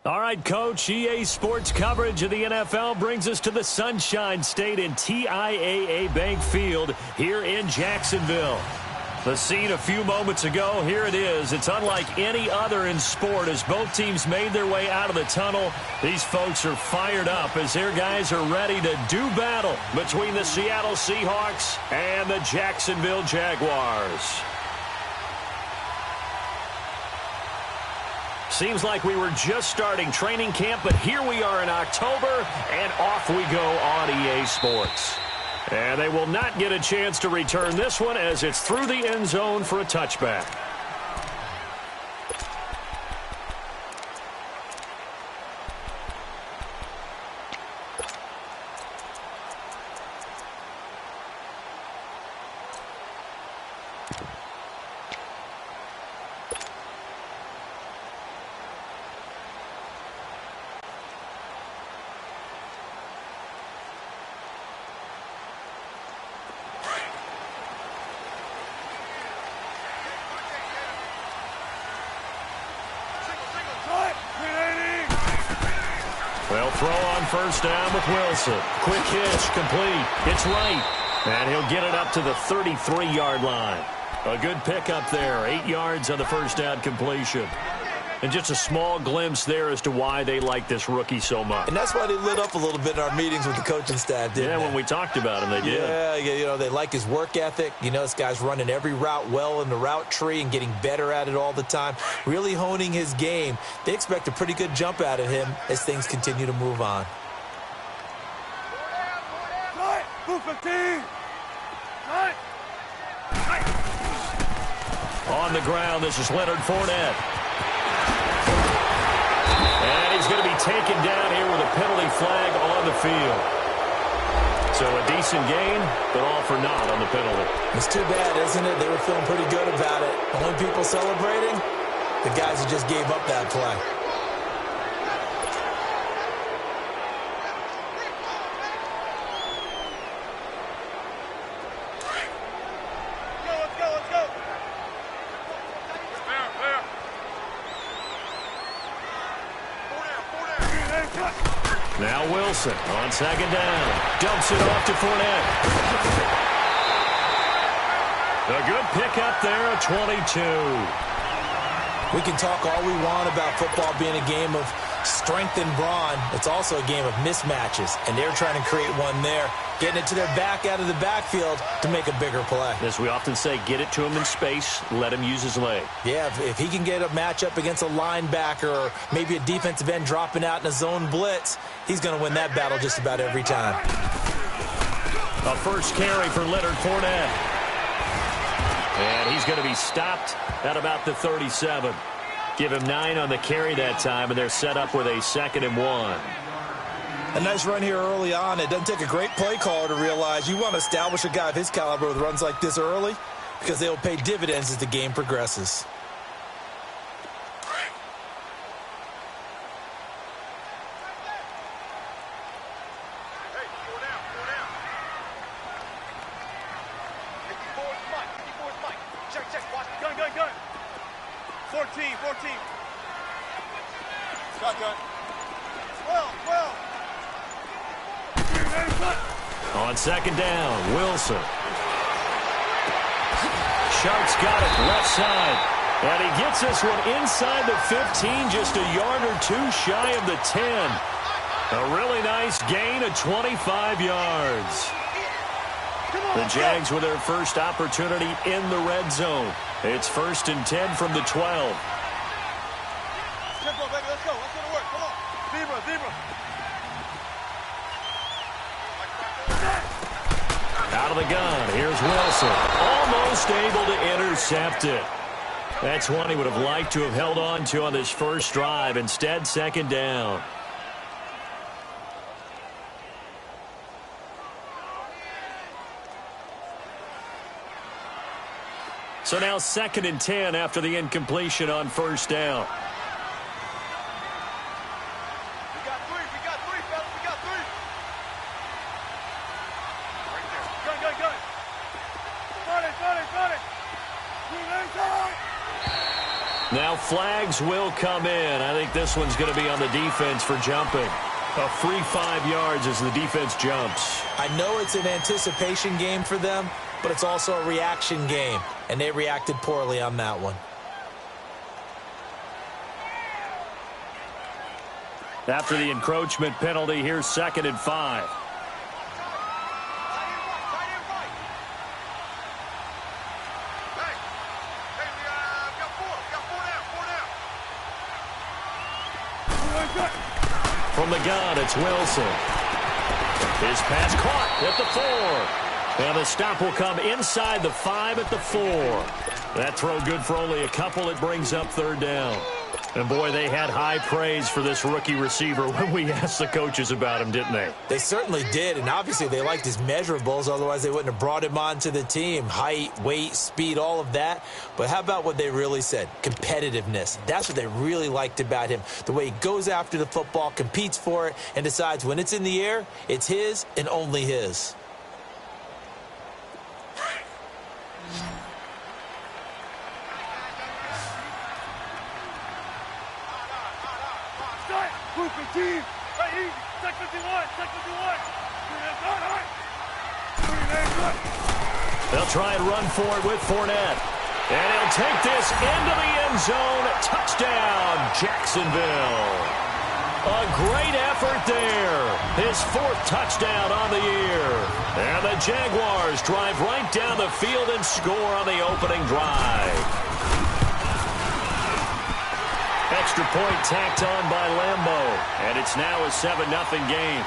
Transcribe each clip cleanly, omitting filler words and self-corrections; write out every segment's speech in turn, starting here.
All right, Coach, EA Sports coverage of the NFL brings us to the Sunshine State in TIAA Bank Field here in Jacksonville. The scene a few moments ago, here it is. It's unlike any other in sport as both teams made their way out of the tunnel. These folks are fired up as their guys are ready to do battle between the Seattle Seahawks and the Jacksonville Jaguars. Seems like we were just starting training camp, but here we are in October, and off we go on EA Sports. And they will not get a chance to return this one as it's through the end zone for a touchback. They'll throw on first down with Wilson. Quick hitch, complete. It's right. And he'll get it up to the 33-yard line. A good pickup there. 8 yards on the first down completion. And just a small glimpse there as to why they like this rookie so much. And that's why they lit up a little bit in our meetings with the coaching staff, didn't they? When we talked about him, they did. Yeah, you know, they like his work ethic. You know, this guy's running every route well in the route tree and getting better at it all the time, really honing his game. They expect a pretty good jump out of him as things continue to move on. On the ground, this is Leonard Fournette. And he's going to be taken down here with a penalty flag on the field. So a decent gain, but all for naught on the penalty. It's too bad, isn't it? They were feeling pretty good about it. Only people celebrating, the guys who just gave up that play. Now Wilson on second down. Dumps it off to Fournette. A good pickup there at 22. We can talk all we want about football being a game of strength and brawn. It's also a game of mismatches, and they're trying to create one there, getting it to their back out of the backfield to make a bigger play. As we often say, get it to him in space, let him use his leg. Yeah, if he can get a matchup against a linebacker or maybe a defensive end dropping out in a zone blitz, he's going to win that battle just about every time. A first carry for Leonard Fournette. And he's going to be stopped at about the 37. Give him 9 on the carry that time, and they're set up with a 2nd and 1. A nice run here early on. It doesn't take a great play caller to realize you want to establish a guy of his caliber with runs like this early because they will pay dividends as the game progresses. On second down, Wilson. Sharp's got it left side. And he gets this one inside the 15, just a yard or two shy of the 10. A really nice gain of 25 yards. The Jags with their first opportunity in the red zone. It's 1st and 10 from the 12. Tempo, baby, let's go. Let's go to work. Come on. Zebra. Out of the gun, here's Wilson. Almost able to intercept it. That's one he would have liked to have held on to on this first drive. Instead, 2nd down. So now 2nd and 10 after the incompletion on first down. We got three, fellas. We got three. Right there. Gun. Got it. Now flags will come in. I think this one's going to be on the defense for jumping. A free 5 yards as the defense jumps. I know it's an anticipation game for them, but it's also a reaction game, and they reacted poorly on that one. After the encroachment penalty, here's 2nd and 5. From the gun, it's Wilson. His pass caught at the 4. And the stop will come inside the 5 at the 4. That throw good for only a couple. It brings up 3rd down. And, boy, they had high praise for this rookie receiver when we asked the coaches about him, didn't they? They certainly did, and obviously they liked his measurables. Otherwise, they wouldn't have brought him onto the team. Height, weight, speed, all of that. But how about what they really said? Competitiveness. That's what they really liked about him. The way he goes after the football, competes for it, and decides when it's in the air, it's his and only his. They'll try and run for it with Fournette. And he'll take this into the end zone. Touchdown, Jacksonville. A great effort there. His 4th touchdown on the year. And the Jaguars drive right down the field and score on the opening drive. Extra point tacked on by Lambeau. And it's now a 7-0 game.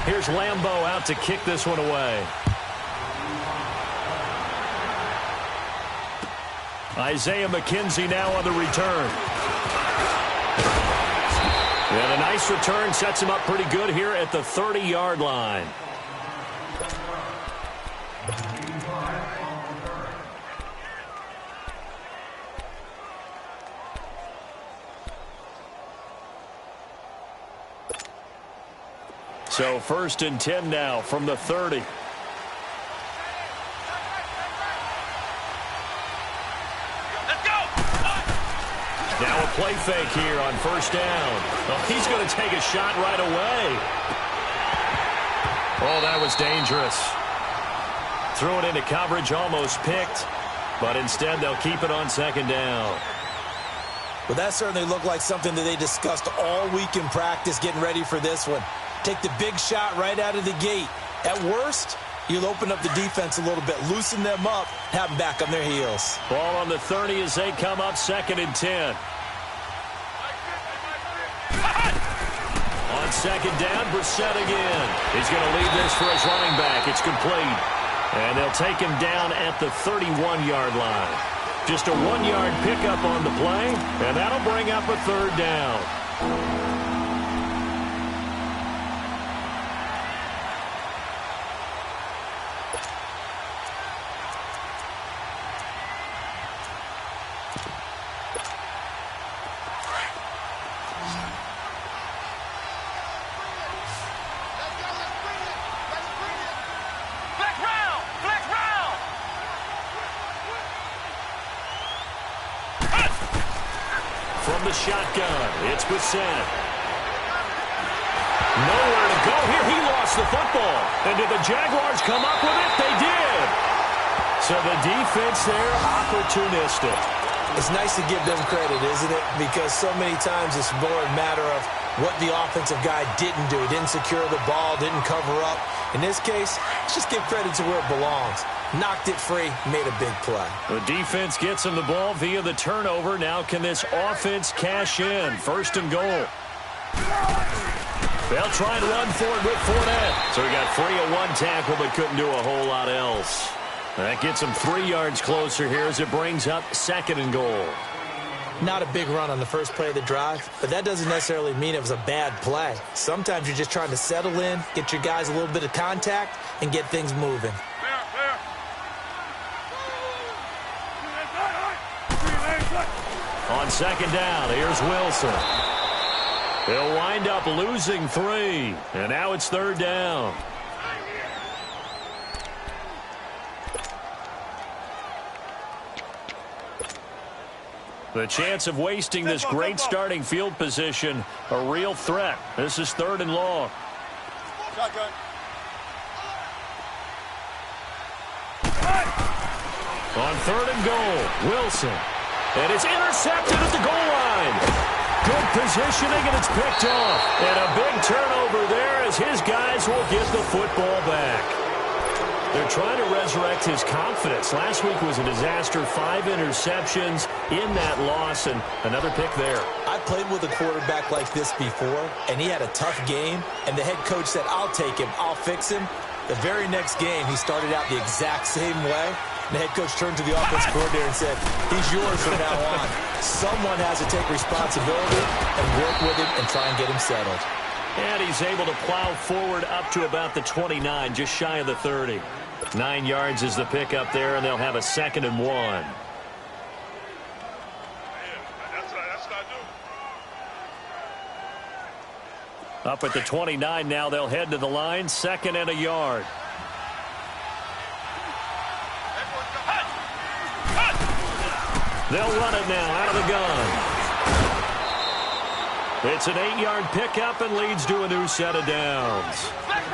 Here's Lambeau out to kick this one away. Isaiah McKenzie now on the return. And a nice return sets him up pretty good here at the 30-yard line. So 1st and 10 now from the 30. Let's go! Now a play fake here on 1st down. Oh, he's going to take a shot right away. Oh, that was dangerous. Threw it into coverage, almost picked. But instead, they'll keep it on 2nd down. Well, that certainly looked like something that they discussed all week in practice getting ready for this one. Take the big shot right out of the gate. At worst, you'll open up the defense a little bit, loosen them up, have them back on their heels. Ball on the 30 as they come up 2nd and 10. On 2nd down, Brissett again. He's going to lead this for his running back. It's complete. And they'll take him down at the 31-yard line. Just a 1-yard pickup on the play, and that'll bring up a 3rd down. From the shotgun, it's Brissett. Nowhere to go here. He lost the football. And did the Jaguars come up with it? They did. So the defense there, opportunistic. It's nice to give them credit, isn't it? Because so many times it's more a matter of what the offensive guy didn't do. He didn't secure the ball, didn't cover up. In this case, let's just give credit to where it belongs. Knocked it free, made a big play. The defense gets him the ball via the turnover. Now can this offense cash in? 1st and goal. They'll try and run for it with Fournette. So he got free of 1 tackle but couldn't do a whole lot else. That gets him 3 yards closer here as it brings up 2nd and goal. Not a big run on the first play of the drive, but that doesn't necessarily mean it was a bad play. Sometimes you're just trying to settle in, get your guys a little bit of contact, and get things moving. On second down, here's Wilson. He'll wind up losing 3, and now it's third down. The chance of wasting this great starting field position, a real threat. This is third and long. Shotgun. On third and goal, Wilson. And it's intercepted at the goal line. Good positioning, and it's picked off. And a big turnover there as his guys will get the football back. They're trying to resurrect his confidence. Last week was a disaster. 5 interceptions in that loss, and another pick there. I played with a quarterback like this before, and he had a tough game, and the head coach said, I'll take him, I'll fix him. The very next game, he started out the exact same way. The head coach turned to the offensive coordinator and said, he's yours from now on. Someone has to take responsibility and work with him and try and get him settled. And he's able to plow forward up to about the 29, just shy of the 30. 9 yards is the pickup there, and they'll have a 2nd and 1. Up at the 29 now, they'll head to the line, 2nd and a yard. They'll run it now out of the gun. It's an 8-yard pickup and leads to a new set of downs.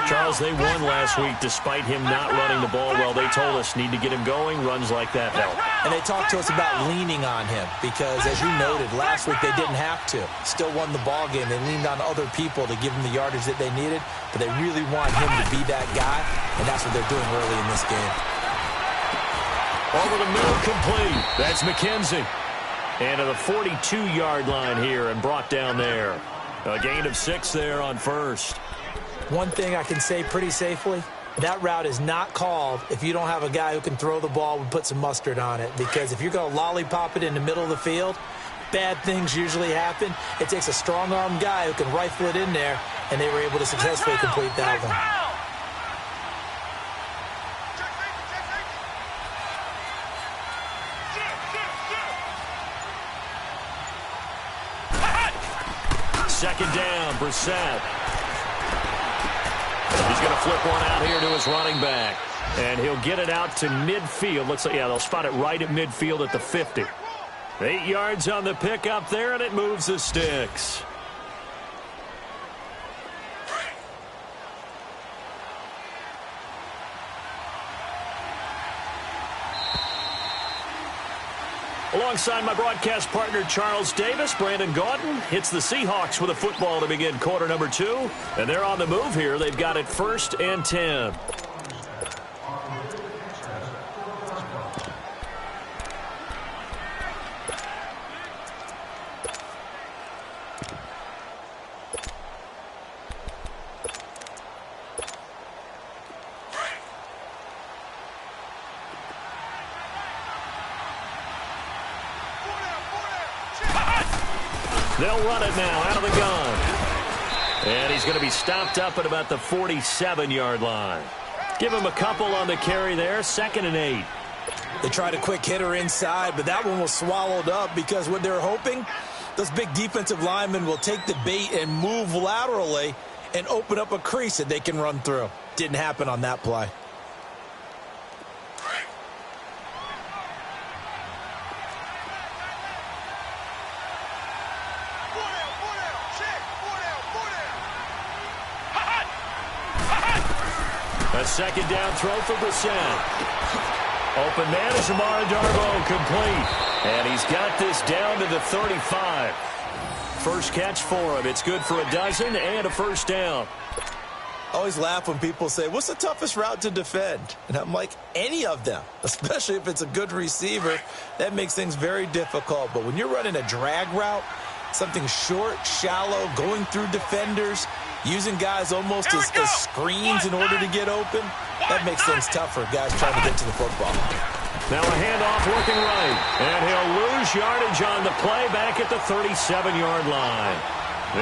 Charles, they won last week despite him not running the ball well. They told us need to get him going. Runs like that help. And they talked to us about leaning on him because, as you noted, last week they didn't have to. Still won the ball game. They leaned on other people to give them the yardage that they needed, but they really want him to be that guy, and that's what they're doing early in this game. Over the middle, complete. That's McKenzie. And to the 42-yard line here and brought down there. A gain of 6 there on first. One thing I can say pretty safely, that route is not called if you don't have a guy who can throw the ball and put some mustard on it. Because if you're going to lollipop it in the middle of the field, bad things usually happen. It takes a strong-armed guy who can rifle it in there, and they were able to successfully complete that one. Second down, Brissett. He's going to flip one out here to his running back. And he'll get it out to midfield. Looks like, yeah, they'll spot it right at midfield at the 50. 8 yards on the pickup there, and it moves the sticks. Alongside my broadcast partner, Charles Davis, Brandon Gaudin hits the Seahawks with a football to begin quarter number 2. And they're on the move here. They've got it 1st and 10. They'll run it now out of the gun. And he's going to be stopped up at about the 47-yard line. Give him a couple on the carry there. 2nd and 8. They tried a quick hitter inside, but that one was swallowed up because what they're hoping, those big defensive linemen will take the bait and move laterally and open up a crease that they can run through. Didn't happen on that play. A 2nd down throw for Brissett. Open man is Amara Darboh, complete. And he's got this down to the 35. First catch for him. It's good for a dozen and a first down. I always laugh when people say, what's the toughest route to defend? And I'm like, any of them, especially if it's a good receiver. That makes things very difficult. But when you're running a drag route, something short, shallow, going through defenders, using guys almost as screens in order to get open, that makes things tough for guys trying to get to the football. Now a handoff looking right. And he'll lose yardage on the play back at the 37-yard line.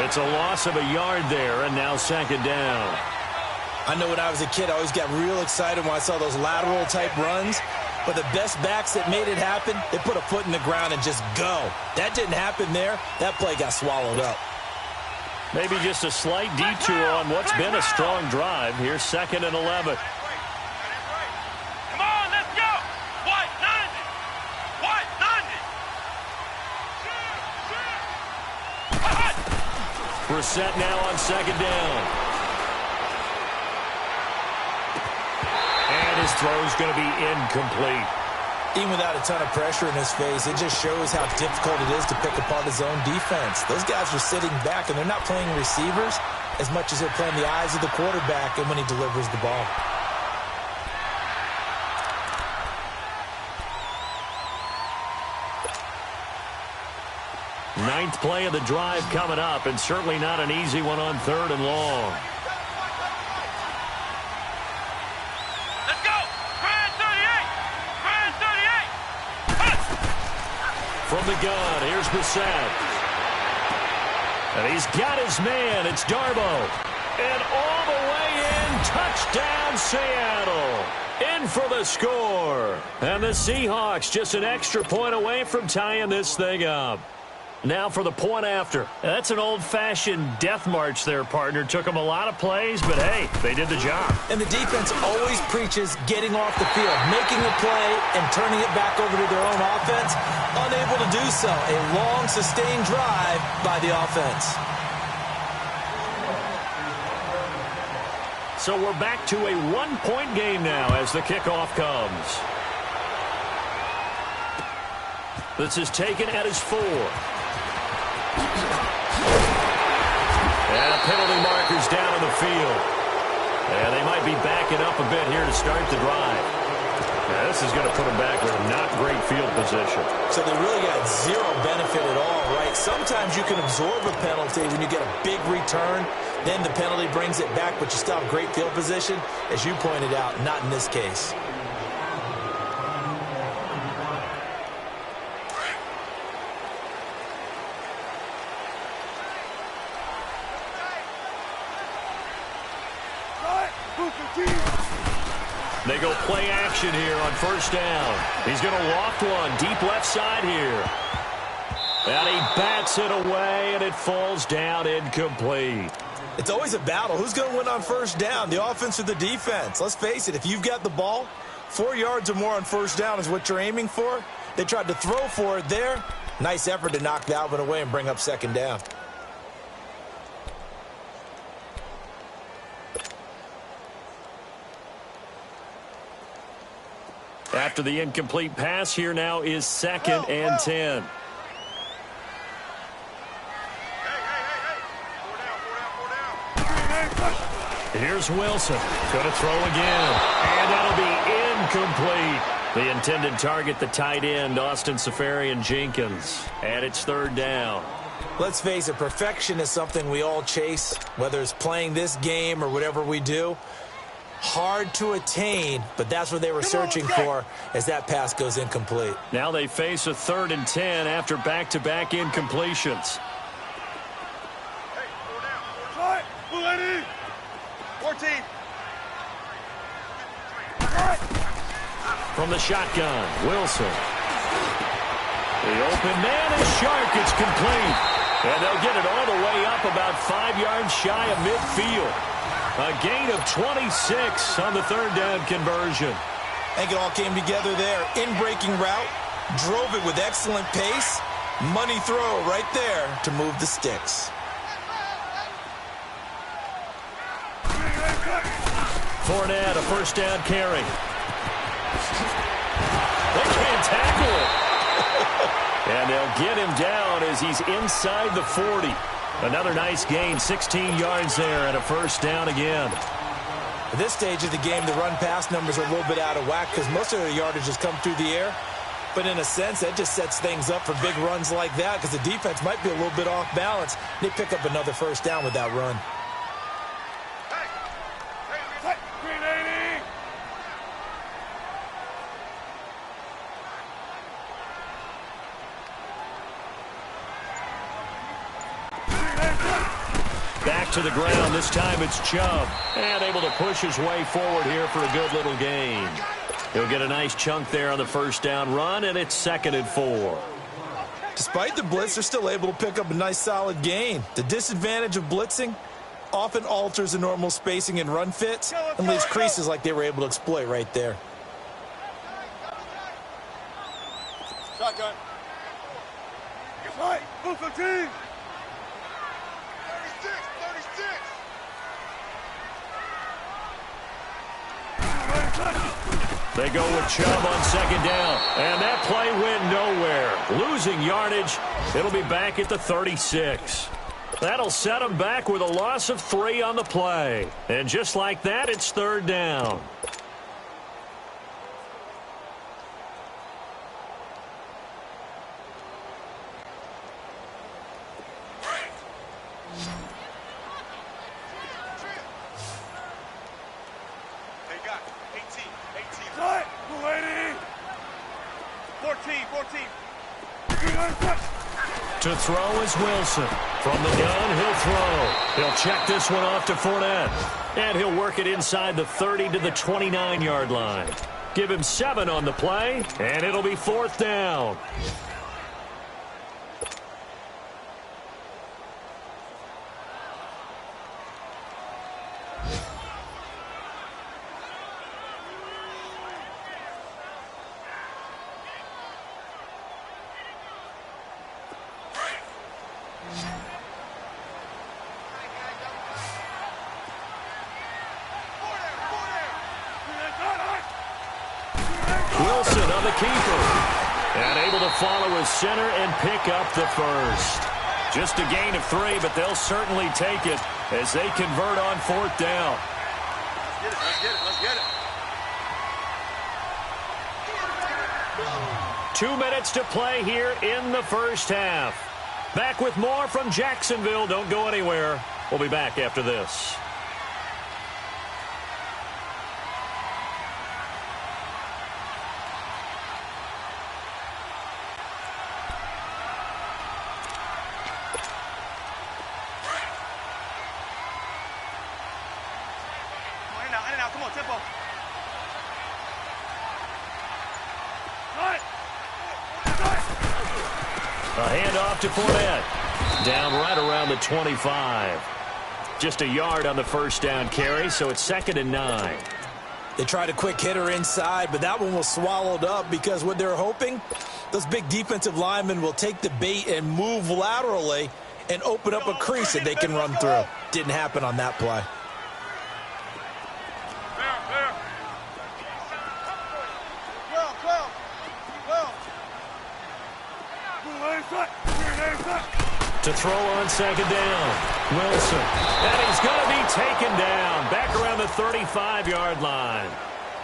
It's a loss of a yard there, and now second down. I know when I was a kid, I always got real excited when I saw those lateral-type runs. But the best backs that made it happen, they put a foot in the ground and just go. That didn't happen there. That play got swallowed up. Maybe just a slight detour on what's been a strong drive. Here's second and 11. Come on, let's go. White 90. White 90. We're set now on second down. And his throw's going to be incomplete. Even without a ton of pressure in his face, it just shows how difficult it is to pick apart his own defense. Those guys are sitting back, and they're not playing receivers as much as they're playing the eyes of the quarterback and when he delivers the ball. Ninth play of the drive coming up, and certainly not an easy one on third and long. Let's go. Brand 38. Brand 38. From the gun, here's Brissett. And he's got his man. It's Darbo. And all the way in, touchdown Seattle. In for the score. And the Seahawks just an extra point away from tying this thing up. Now for the point after. That's an old-fashioned death march there, partner. Took them a lot of plays, but hey, they did the job. And the defense always preaches getting off the field, making a play, and turning it back over to their own offense. Unable to do so. A long, sustained drive by the offense. So we're back to a one-point game now as the kickoff comes. This is taken at his 4. And a penalty marker's down on the field. And they might be backing up a bit here to start the drive. Now, this is going to put them back with a not great field position. So they really got zero benefit at all, right? Sometimes you can absorb a penalty when you get a big return. Then the penalty brings it back, but you still have great field position. As you pointed out, not in this case. They go play action here on first down. He's going to loft one deep left side here. And he bats it away, and it falls down incomplete. It's always a battle. Who's going to win on first down, the offense or the defense? Let's face it, if you've got the ball, 4 yards or more on first down is what you're aiming for. They tried to throw for it there. Nice effort to knock that one away and bring up second down. After the incomplete pass, here now is second and 10. Here's Wilson. Going to throw again. And that'll be incomplete. The intended target, the tight end, Austin Seferian-Jenkins. And it's third down. Let's face it, perfection is something we all chase, whether it's playing this game or whatever we do. Hard to attain, but that's what they were searching for as that pass goes incomplete. Now they face a third and 10 after back-to-back incompletions. Hey, 4 down. 14. From the shotgun, Wilson. The open man is Shark. It's complete. And they'll get it all the way up about 5 yards shy of midfield. A gain of 26 on the third down conversion. I think it all came together there. In-breaking route, drove it with excellent pace. Money throw right there to move the sticks. Fournette, a first down carry. They can't tackle it. And they'll get him down as he's inside the 40. Another nice gain, 16 yards there, and a first down again. At this stage of the game, the run-pass numbers are a little bit out of whack because most of their yardage has come through the air. But in a sense, that just sets things up for big runs like that because the defense might be a little bit off balance. They pick up another first down with that run. to the ground. This time it's Chubb. And able to push his way forward here for a good little gain. He'll get a nice chunk there on the first down run, and it's 2nd and 4. Despite the blitz, they're still able to pick up a nice solid gain. The disadvantage of blitzing often alters the normal spacing and run fits and leaves creases like they were able to exploit right there. Shotgun. Get right. Move 15. 36. 36. They go with Chubb on 2nd down. And that play went nowhere. Losing yardage. It'll be back at the 36. That'll set them back with a loss of 3 on the play. And just like that, it's 3rd down. They got 18. 18. 14. To throw is Wilson. From the gun, he'll throw. He'll check this one off to Fournette. And he'll work it inside the 30 to the 29-yard line. Give him 7 on the play, and it'll be 4th down. Wilson on the keeper. And able to follow his center and pick up the first. Just a gain of 3, but they'll certainly take it as they convert on 4th down. Let's get it. 2 minutes to play here in the first half. Back with more from Jacksonville. Don't go anywhere. We'll be back after this. Come on, tempo. A handoff to Fournette. Down right around the 25. Just a yard on the first down carry, so it's 2nd and 9. They tried a quick hitter inside, but that one was swallowed up because what they're hoping, those big defensive linemen will take the bait and move laterally and open up a crease that they can run through. Didn't happen on that play. To throw on 2nd down. Wilson. And he's going to be taken down. Back around the 35-yard line.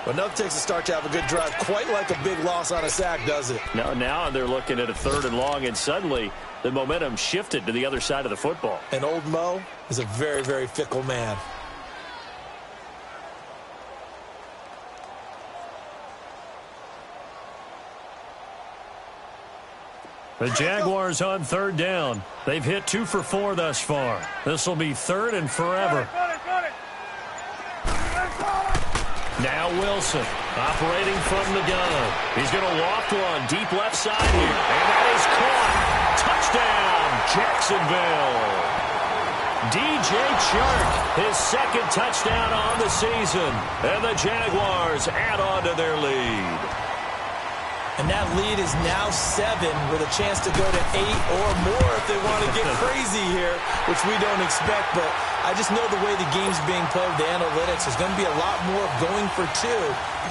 But enough takes a start to have a good drive. Quite like a big loss on a sack, does it? Now they're looking at a 3rd and long, and suddenly the momentum shifted to the other side of the football. And old Mo is a very, very fickle man. The Jaguars on 3rd down. They've hit 2 for 4 thus far. This will be 3rd and forever. Now Wilson operating from the gun. He's going to loft one deep left side here. And that is caught. Touchdown, Jacksonville. DJ Chark, his 2nd touchdown on the season. And the Jaguars add on to their lead. And that lead is now 7 with a chance to go to 8 or more if they want to get crazy here, which we don't expect. But I just know the way the game's being played, the analytics, there's going to be a lot more going for 2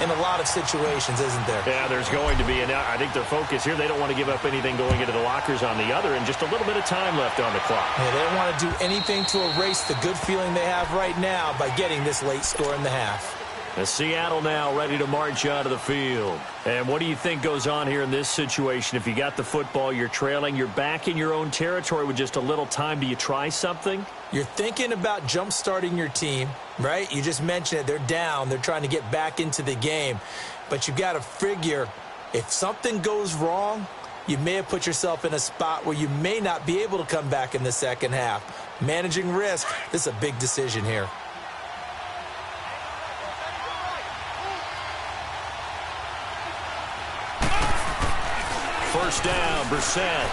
in a lot of situations, isn't there? Yeah, there's going to be. And I think their focus here, they don't want to give up anything going into the lockers on the other, and just a little bit of time left on the clock. Yeah, they don't want to do anything to erase the good feeling they have right now by getting this late score in the half. Seattle now ready to march out of the field. And what do you think goes on here in this situation? If you got the football, you're trailing, you're back in your own territory with just a little time. Do you try something? You're thinking about jump-starting your team, right? You just mentioned it. They're down. They're trying to get back into the game. But you got to figure if something goes wrong, you may have put yourself in a spot where you may not be able to come back in the second half. Managing risk, this is a big decision here. First down, Brissett.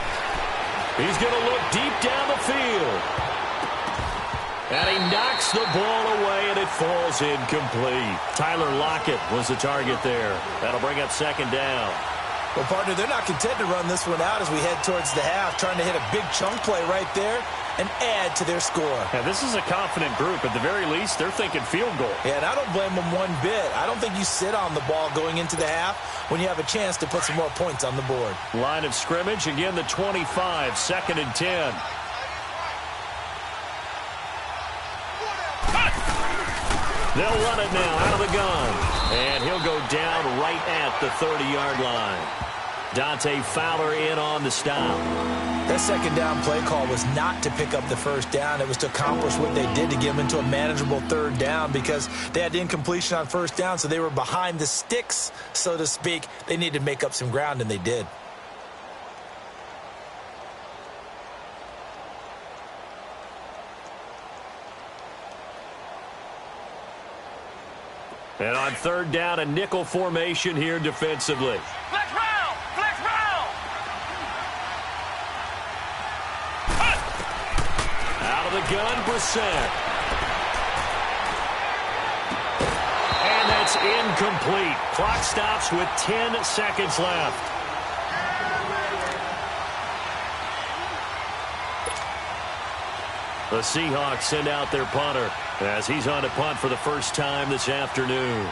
He's going to look deep down the field. And he knocks the ball away, and it falls incomplete. Tyler Lockett was the target there. That'll bring up second down. Well, partner, they're not content to run this one out as we head towards the half, trying to hit a big chunk play right there and add to their score. Yeah, this is a confident group. At the very least, they're thinking field goal. Yeah, and I don't blame them one bit. I don't think you sit on the ball going into the half when you have a chance to put some more points on the board. Line of scrimmage, again the 25, 2nd and 10. They'll run it now out of the gun. And he'll go down right at the 30-yard line. Dante Fowler in on the stop. That second down play call was not to pick up the first down. It was to accomplish what they did to get them into a manageable third down because they had incompletion on first down, so they were behind the sticks, so to speak. They needed to make up some ground, and they did. And on third down, a nickel formation here defensively. Flex round! Flex round! Out of the gun, Brissett. And that's incomplete. Clock stops with 10 seconds left. The Seahawks send out their punter as he's on to punt for the first time this afternoon.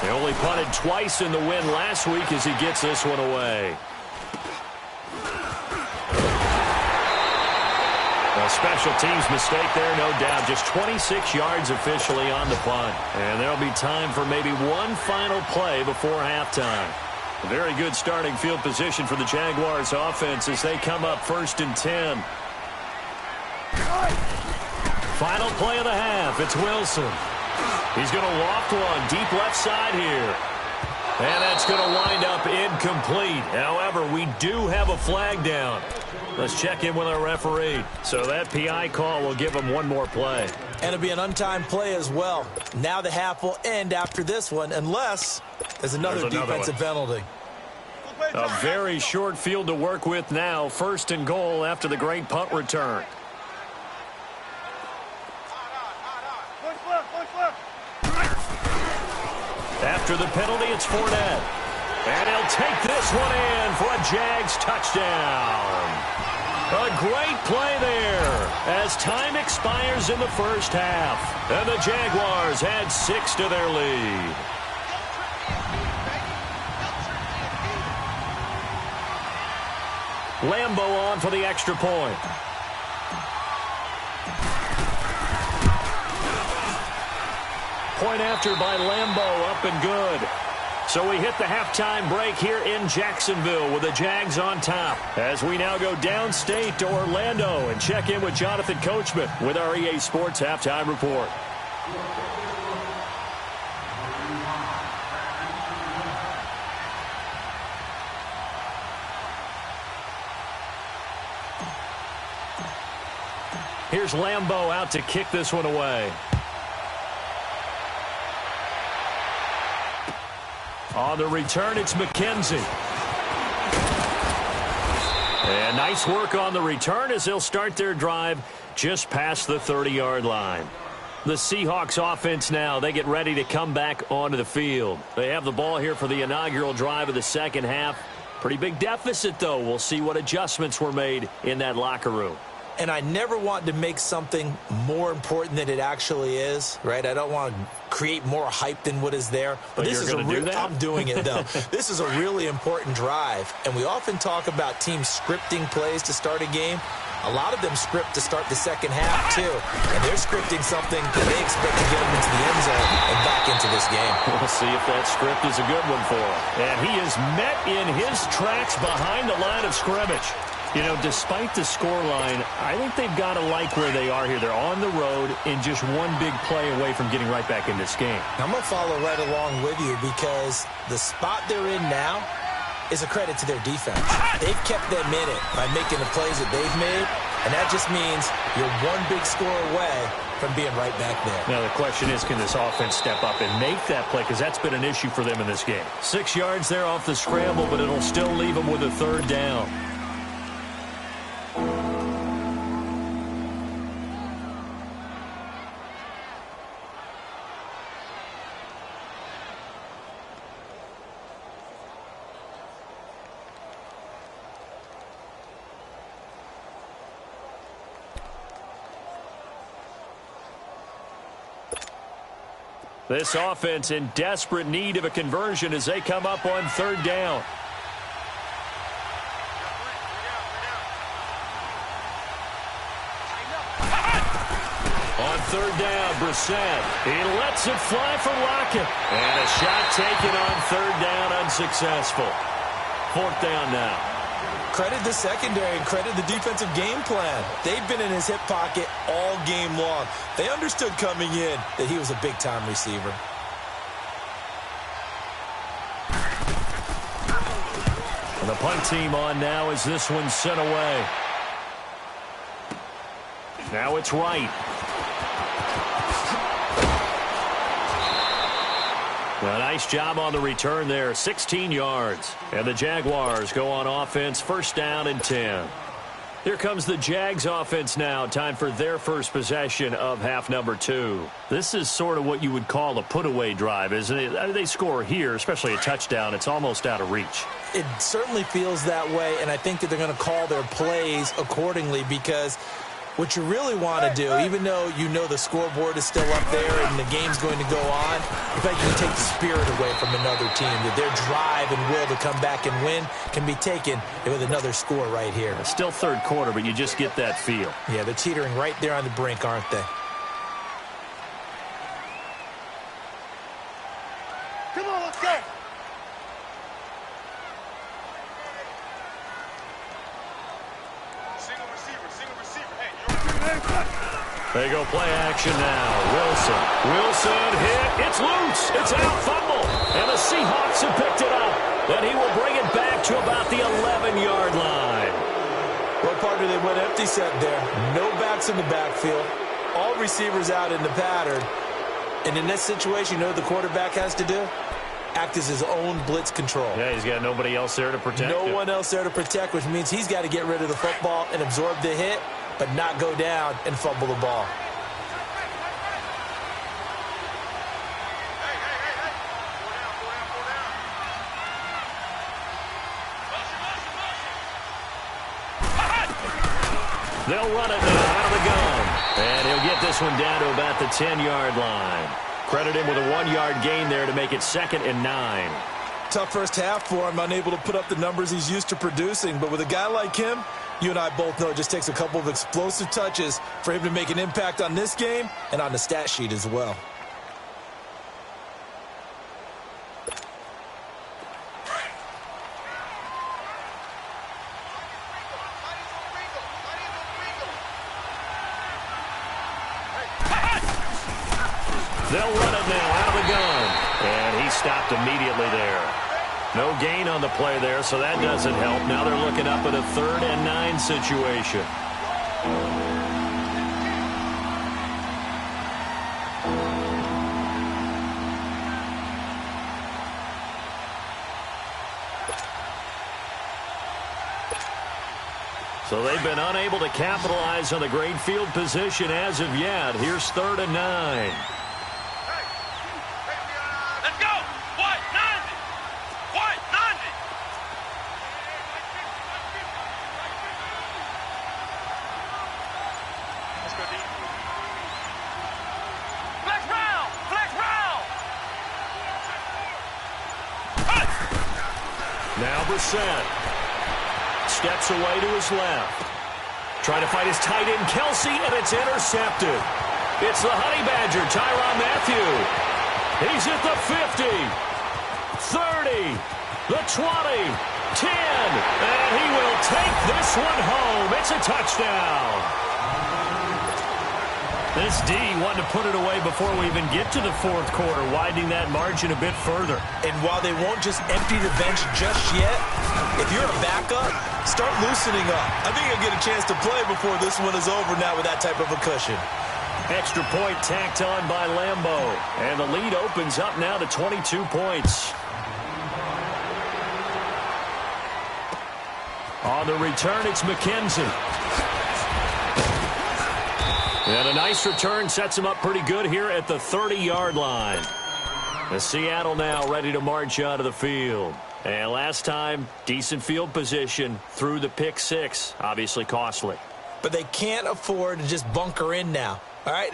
They only punted twice in the win last week as he gets this one away. A special teams mistake there, no doubt. Just 26 yards officially on the punt. And there'll be time for maybe one final play before halftime. A very good starting field position for the Jaguars offense as they come up 1st and 10. Final play of the half. It's Wilson. He's going to loft one deep left side here. And that's going to wind up incomplete. However, we do have a flag down. Let's check in with our referee. So that PI call will give him one more play. And it'll be an untimed play as well. Now the half will end after this one unless there's another defensive penalty. A very short field to work with now. 1st and goal after the great punt return. After the penalty, it's Fournette. And he'll take this one in for a Jags touchdown. A great play there as time expires in the first half. And the Jaguars add 6 to their lead. Lambo on for the extra point. Point after by Lambo, up and good. So we hit the halftime break here in Jacksonville with the Jags on top. As we now go downstate to Orlando and check in with Jonathan Coachman with our EA Sports Halftime Report. Here's Lambo out to kick this one away. On the return, it's McKenzie. And nice work on the return as they'll start their drive just past the 30-yard line. The Seahawks offense now, they get ready to come back onto the field. They have the ball here for the inaugural drive of the second half. Pretty big deficit, though. We'll see what adjustments were made in that locker room. And I never want to make something more important than it actually is, right? I don't want to create more hype than what is there. But this is I'm doing it, though. This is a really important drive. And we often talk about teams scripting plays to start a game. A lot of them script to start the second half, too. And they're scripting something that they expect to get them into the end zone and back into this game. We'll see if that script is a good one for him. And he is met in his tracks behind the line of scrimmage. You know, despite the scoreline, I think they've got to like where they are here. They're on the road and just one big play away from getting right back in this game. I'm going to follow right along with you because the spot they're in now is a credit to their defense. They've kept them in it by making the plays that they've made, and that just means you're one big score away from being right back there. Now the question is, can this offense step up and make that play? Because that's been an issue for them in this game. 6 yards there off the scramble, but it'll still leave them with a third down. This offense in desperate need of a conversion as they come up on third down. On third down, Brissett. He lets it fly for Lockett. And a shot taken on third down, unsuccessful. Fourth down now. Credit the secondary and credit the defensive game plan. They've been in his hip pocket all game long. They understood coming in that he was a big-time receiver. And the punt team on now as this one's sent away. Now it's Wright. A nice job on the return there, 16 yards. And the Jaguars go on offense, first down and 10. Here comes the Jags offense now. Time for their first possession of half number 2. This is sort of what you would call a put-away drive, isn't it? They score here, especially a touchdown. It's almost out of reach. It certainly feels that way, and I think that they're going to call their plays accordingly because what you really want to do, even though you know the scoreboard is still up there and the game's going to go on, in fact, you can take the spirit away from another team, that their drive and will to come back and win can be taken with another score right here. It's still third quarter, but you just get that feel. Yeah, they're teetering right there on the brink, aren't they? Come on, let's go. Single receiver. Hey, They go play action now. Wilson hit. It's loose. It's out. Fumble. And the Seahawks have picked it up. And he will bring it back to about the 11-yard line. Well, partner, they went empty set there. No backs in the backfield. All receivers out in the pattern. And in this situation, you know what the quarterback has to do? Act as his own blitz control. Yeah, he's got nobody else there to protect him. No one else there to protect, which means he's got to get rid of the football and absorb the hit, but not go down and fumble the ball. They'll run it now out of the gun. And he'll get this one down to about the 10-yard line. Credit him with a 1-yard gain there to make it 2nd and 9. Tough first half for him, unable to put up the numbers he's used to producing. But with a guy like him, you and I both know it just takes a couple of explosive touches for him to make an impact on this game and on the stat sheet as well. They'll run it now out of the gun. And he stopped immediately there. No gain on the play there, so that doesn't help. Now they're looking up at a 3rd and 9 situation. So they've been unable to capitalize on the great field position as of yet. Here's 3rd and 9. Now Brissett steps away to his left. Trying to fight his tight end, Kelsey, and it's intercepted. It's the Honey Badger, Tyrann Mathieu. He's at the 50, 30, the 20, 10. And he will take this one home. It's a touchdown. This D wanted to put it away before we even get to the fourth quarter, widening that margin a bit further. And while they won't just empty the bench just yet, if you're a backup, start loosening up. I think you'll get a chance to play before this one is over now with that type of a cushion. Extra point tacked on by Lambeau. And the lead opens up now to 22 points. On the return, it's McKenzie. And a nice return sets him up pretty good here at the 30-yard line. The Seattle now ready to march out of the field. And last time, decent field position through the pick six. Obviously costly. But they can't afford to just bunker in now. All right,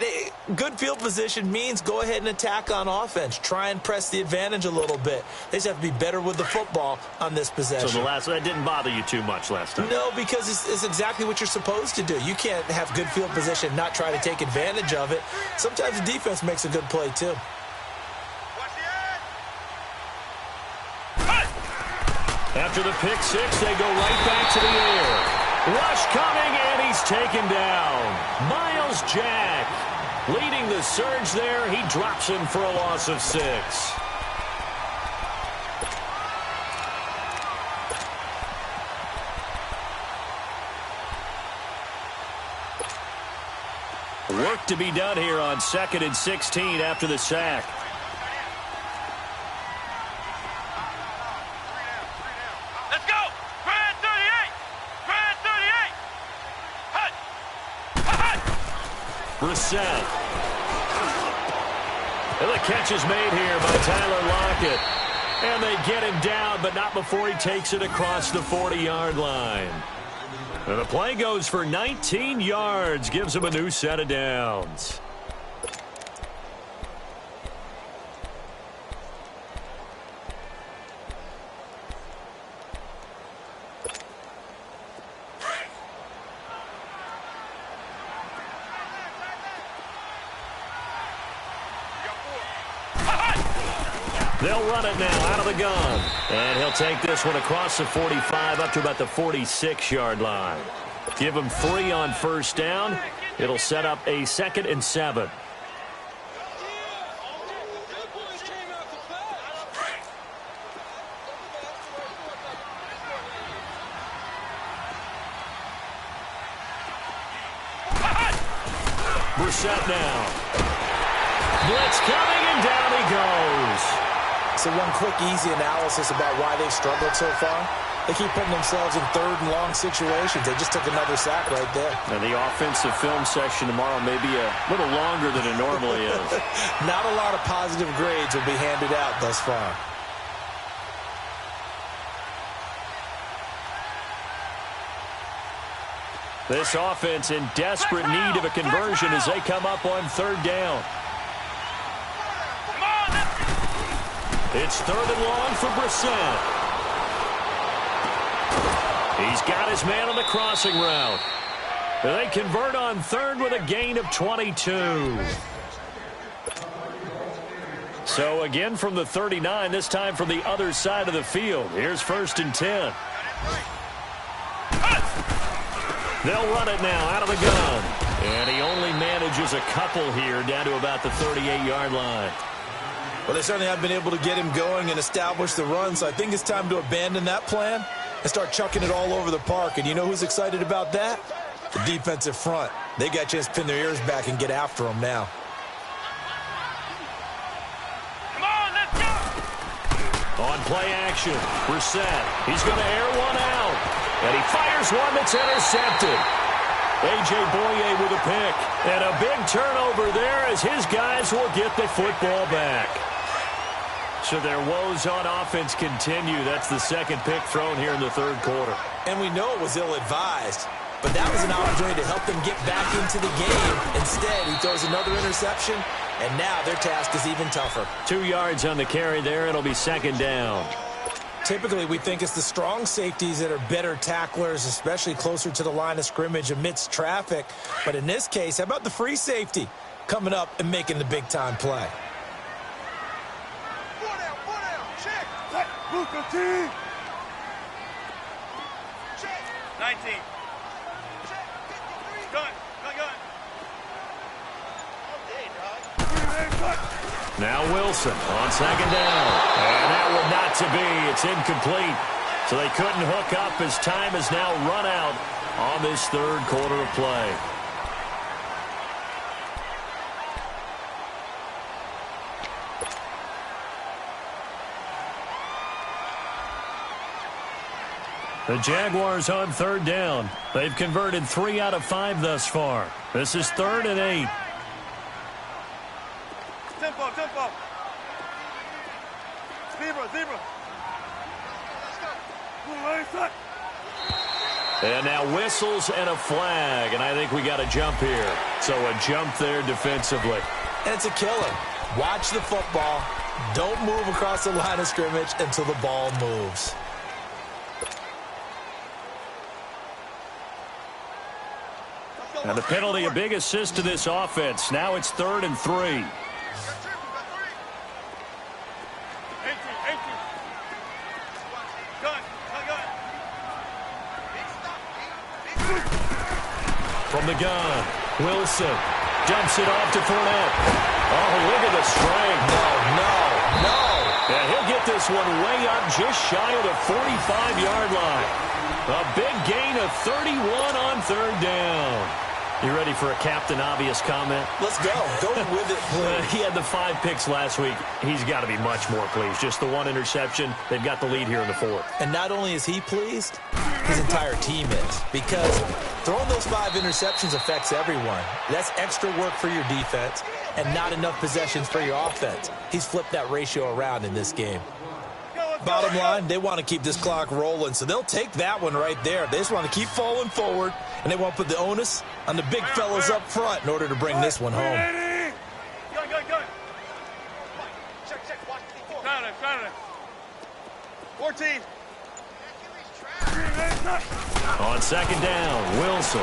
good field position means go ahead and attack on offense. Try and press the advantage a little bit. They just have to be better with the football on this possession. So that didn't bother you too much last time? No, because it's exactly what you're supposed to do. You can't have good field position and not try to take advantage of it. Sometimes the defense makes a good play, too. After the pick six, they go right back to the air. Rush coming, and he's taken down. Miles Jack leading the surge there. He drops him for a loss of 6. Work to be done here on 2nd and 16 after the sack. Brissett. And the catch is made here by Tyler Lockett. And they get him down, but not before he takes it across the 40-yard line. And the play goes for 19 yards, gives him a new set of downs. They'll run it now out of the gun. And he'll take this one across the 45 up to about the 46-yard line. Give him 3 on first down. It'll set up a 2nd and 7. Brissett now. Blitz coming, and down he goes. So one quick, easy analysis about why they've struggled so far. They keep putting themselves in 3rd and long situations. They just took another sack right there. And the offensive film session tomorrow may be a little longer than it normally is. Not a lot of positive grades will be handed out thus far. This offense in desperate need of a conversion as they come up on 3rd down. It's 3rd and long for Brissett. He's got his man on the crossing route. They convert on 3rd with a gain of 22. So again from the 39, this time from the other side of the field. Here's 1st and 10. They'll run it now out of the gun. And he only manages a couple here down to about the 38-yard line. Well, they certainly have been able to get him going and establish the run, so I think it's time to abandon that plan and start chucking it all over the park. And you know who's excited about that? The defensive front. They got a chance to pin their ears back and get after him now. Come on, let's go! On play action, Brissett. He's going to air one out. And he fires one that's intercepted. A.J. Boye with a pick. And a big turnover there as his guys will get the football back. So their woes on offense continue. That's the 2nd pick thrown here in the 3rd quarter. And we know it was ill-advised, but that was an opportunity to help them get back into the game. Instead, he throws another interception, and now their task is even tougher. 2 yards on the carry there. It'll be 2nd down. Typically, we think it's the strong safeties that are better tacklers, especially closer to the line of scrimmage amidst traffic. But in this case, how about the free safety coming up and making the big-time play? Four down, check. Booker team. 19. Gun. Now Wilson on second down. And that would not to be. It's incomplete. So they couldn't hook up as time has now run out on this third quarter of play. The Jaguars on third down. They've converted 3 out of 5 thus far. This is 3rd and 8. Tempo. Zebra. And now whistles and a flag, and I think we got a jump here. So a jump there defensively. And it's a killer. Watch the football. Don't move across the line of scrimmage until the ball moves. And the penalty, a big assist to this offense. Now it's 3rd and 3. From the gun, Wilson dumps it off to Fournette. Oh, look at the strength. No. And he'll get this one way up just shy of the 45-yard line. A big gain of 31 on third down. You ready for a Captain Obvious comment? Let's go. Go with it, please. He had the 5 picks last week. He's got to be much more pleased. Just the 1 interception. They've got the lead here in the 4th. And not only is he pleased, his entire team is. Because throwing those 5 interceptions affects everyone. That's extra work for your defense and not enough possessions for your offense. He's flipped that ratio around in this game. Bottom line, they want to keep this clock rolling, so they'll take that one right there. They just want to keep falling forward, and they want to put the onus on the big fellas up front in order to bring this one home. Gun. Check. Watch the 14. 14. On second down, Wilson.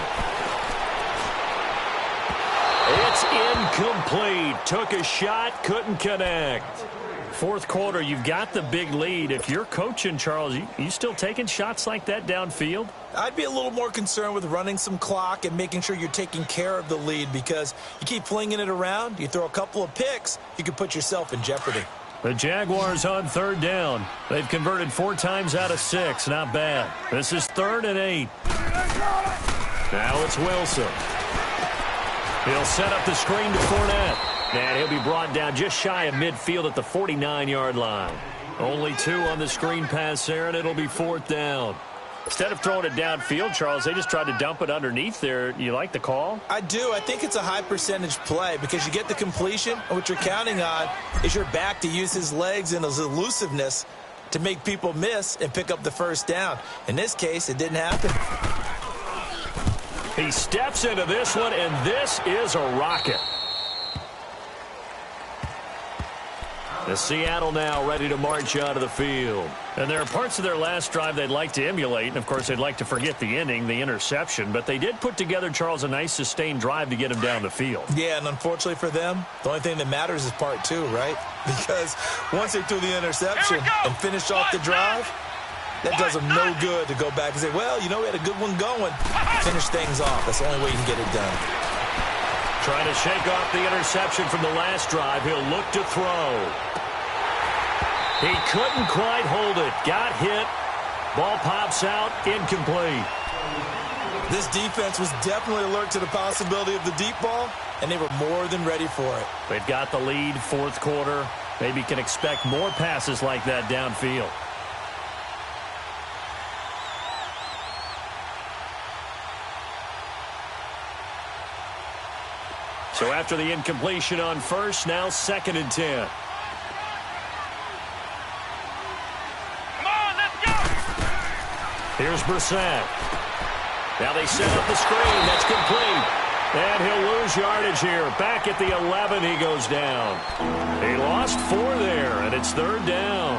It's incomplete. Took a shot, couldn't connect. 4th quarter, you've got the big lead. If you're coaching, Charles, you still taking shots like that downfield? I'd be a little more concerned with running some clock and making sure you're taking care of the lead, because you keep flinging it around, you throw a couple of picks, you could put yourself in jeopardy. The Jaguars on third down. They've converted 4 times out of 6. Not bad. This is 3rd and 8. Now it's Wilson. He'll set up the screen to Fournette. And he'll be brought down just shy of midfield at the 49-yard line. Only 2 on the screen pass there, and it'll be 4th down. Instead of throwing it downfield, Charles, they just tried to dump it underneath there. You like the call? I do. I think it's a high-percentage play because you get the completion, and what you're counting on is your back to use his legs and his elusiveness to make people miss and pick up the first down. In this case, it didn't happen. He steps into this one, and this is a rocket. The Seattle now ready to march out of the field. And there are parts of their last drive they'd like to emulate. And, of course, they'd like to forget the ending, the interception. But they did put together, Charles, a nice sustained drive to get him down the field. Yeah, and unfortunately for them, the only thing that matters is part 2, right? Because once they threw the interception and finished off the drive, that does them no good to go back and say, well, you know, we had a good one going. Finish things off. That's the only way you can get it done. Trying to shake off the interception from the last drive. He'll look to throw. He couldn't quite hold it. Got hit. Ball pops out. Incomplete. This defense was definitely alert to the possibility of the deep ball, and they were more than ready for it. They've got the lead, 4th quarter. Maybe can expect more passes like that downfield. So after the incompletion on first, now 2nd and 10. Here's Brissett. Now they set up the screen. That's complete. And he'll lose yardage here. Back at the 11, he goes down. He lost 4 there, and it's 3rd down.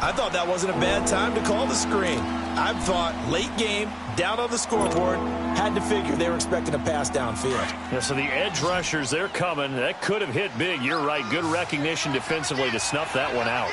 I thought that wasn't a bad time to call the screen. I thought late game, down on the scoreboard, had to figure they were expecting a pass downfield. Yeah, so the edge rushers, they're coming. That could have hit big. You're right. Good recognition defensively to snuff that one out.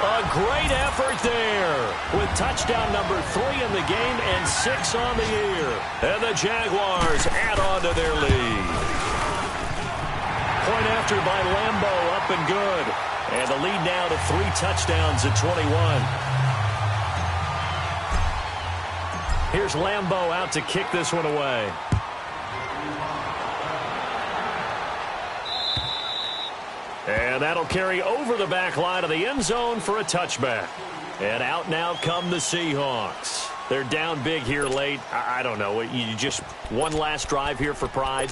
A great effort there with touchdown number 3 in the game and 6 on the year. And the Jaguars add on to their lead. Point after by Lambo, up and good. And the lead now to 3 touchdowns at 21. Here's Lambo out to kick this one away. And that'll carry over the back line of the end zone for a touchback. And out now come the Seahawks. They're down big here late. I don't know. You just one last drive here for pride?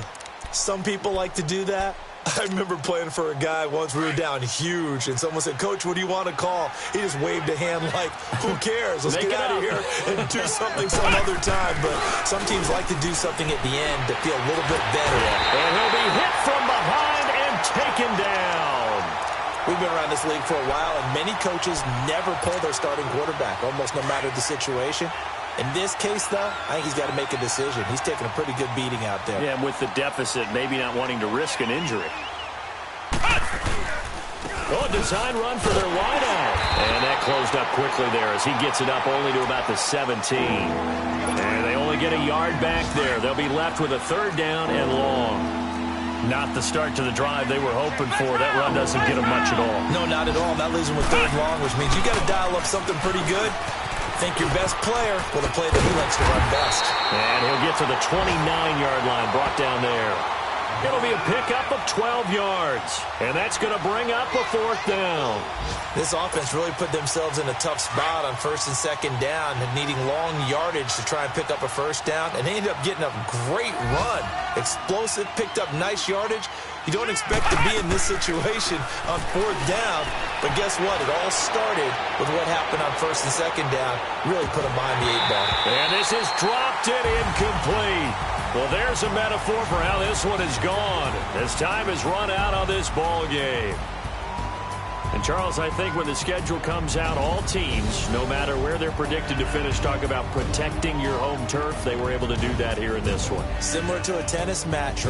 Some people like to do that. I remember playing for a guy once. We were down huge, and someone said, "Coach, what do you want to call?" He just waved a hand like, who cares? Let's get out of here and do something some other time. But some teams like to do something at the end to feel a little bit better. And he'll be hit from behind and taken down. We've been around this league for a while, and many coaches never pull their starting quarterback, almost no matter the situation. In this case, though, I think he's got to make a decision. He's taking a pretty good beating out there. Yeah, and with the deficit, maybe not wanting to risk an injury. Oh, a design run for their wideout. And that closed up quickly there as he gets it up only to about the 17. And they only get a yard back there. They'll be left with a 3rd down and long. Not the start to the drive they were hoping for. That run doesn't get them much at all. No, not at all. That leaves them with 3rd and long, which means you got to dial up something pretty good. Think your best player will the play that he likes to run best. And he'll get to the 29-yard line, brought down there. It'll be a pickup of 12 yards. And that's going to bring up a 4th down. This offense really put themselves in a tough spot on 1st and 2nd down, needing long yardage to try and pick up a 1st down. And they ended up getting a great run. Explosive, picked up nice yardage. You don't expect to be in this situation on 4th down. But guess what? It all started with what happened on 1st and 2nd down. Really put them behind the 8 ball. And this is dropped it incomplete. Well, there's a metaphor for how this one is gone as time has run out on this ball game. And, Charles, I think when the schedule comes out, all teams, no matter where they're predicted to finish, talk about protecting your home turf. They were able to do that here in this one. Similar to a tennis match.